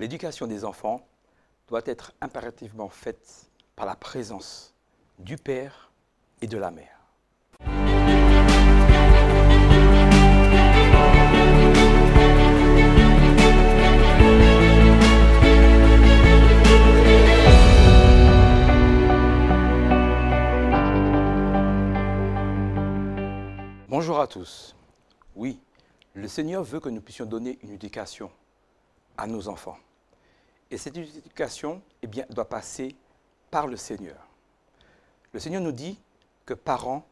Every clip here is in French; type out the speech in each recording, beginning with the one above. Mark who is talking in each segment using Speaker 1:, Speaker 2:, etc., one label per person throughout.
Speaker 1: L'éducation des enfants doit être impérativement faite par la présence du père et de la mère. Bonjour à tous. Oui, le Seigneur veut que nous puissions donner une éducation à nos enfants. Et cette éducation, doit passer par le Seigneur. Le Seigneur nous dit que parents,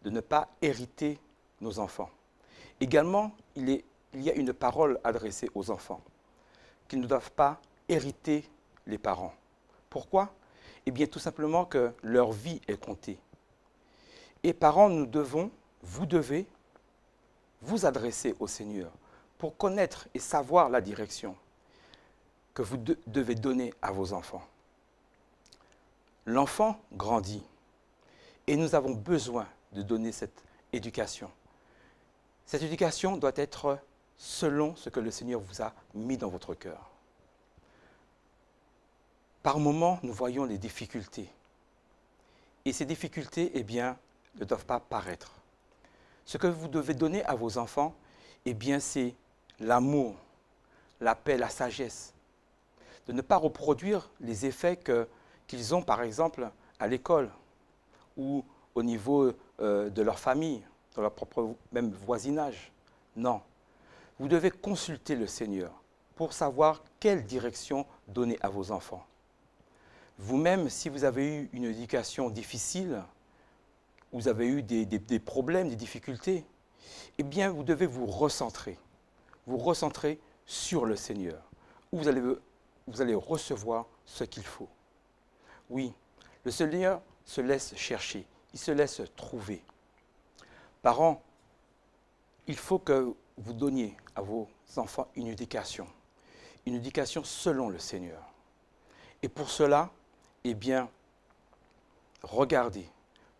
Speaker 1: de ne pas hériter nos enfants. Également, il y a une parole adressée aux enfants, qu'ils ne doivent pas hériter les parents. Pourquoi? Tout simplement que leur vie est comptée. Et parents, vous devez vous adresser au Seigneur pour connaître et savoir la direction que vous devez donner à vos enfants. L'enfant grandit et nous avons besoin de donner cette éducation. Cette éducation doit être selon ce que le Seigneur vous a mis dans votre cœur. Par moments, nous voyons des difficultés. Et ces difficultés, ne doivent pas paraître. Ce que vous devez donner à vos enfants, c'est l'amour, la paix, la sagesse. De ne pas reproduire les effets qu'ils ont, par exemple, à l'école ou au niveau de leur famille, dans leur propre même voisinage. Non. Vous devez consulter le Seigneur pour savoir quelle direction donner à vos enfants. Vous-même, si vous avez eu une éducation difficile, vous avez eu des problèmes, des difficultés, vous devez vous recentrer sur le Seigneur, où vous allez recevoir ce qu'il faut. Oui, le Seigneur se laisse chercher, il se laisse trouver. Parents, il faut que vous donniez à vos enfants une éducation selon le Seigneur. Et pour cela, regardez,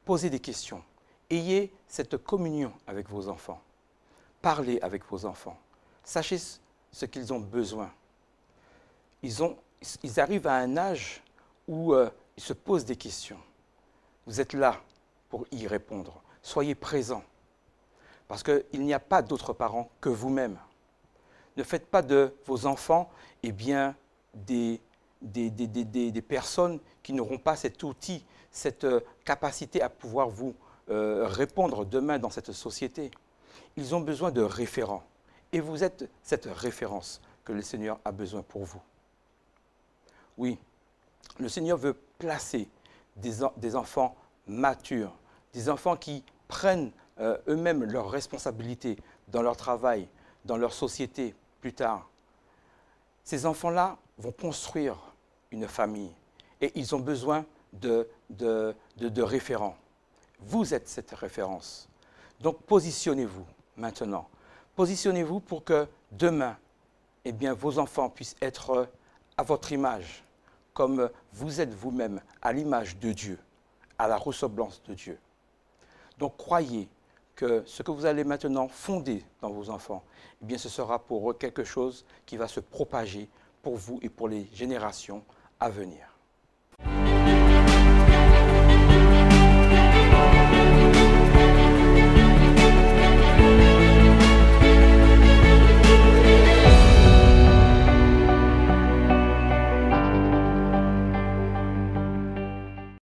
Speaker 1: posez des questions, ayez cette communion avec vos enfants, parlez avec vos enfants, sachez ce qu'ils ont besoin. Ils arrivent à un âge où ils se posent des questions. Vous êtes là pour y répondre. Soyez présents, parce qu'il n'y a pas d'autres parents que vous-même. Ne faites pas de vos enfants des personnes qui n'auront pas cet outil, cette capacité à pouvoir vous répondre demain dans cette société. Ils ont besoin de référents. Et vous êtes cette référence que le Seigneur a besoin pour vous. Oui, le Seigneur veut placer des enfants matures, des enfants qui prennent eux-mêmes leurs responsabilités dans leur travail, dans leur société plus tard. Ces enfants-là vont construire une famille et ils ont besoin de référents. Vous êtes cette référence. Donc positionnez-vous maintenant. Positionnez-vous pour que demain, vos enfants puissent être à votre image, comme vous êtes vous-même à l'image de Dieu, à la ressemblance de Dieu. Donc croyez que ce que vous allez maintenant fonder dans vos enfants, ce sera pour eux quelque chose qui va se propager pour vous et pour les générations à venir.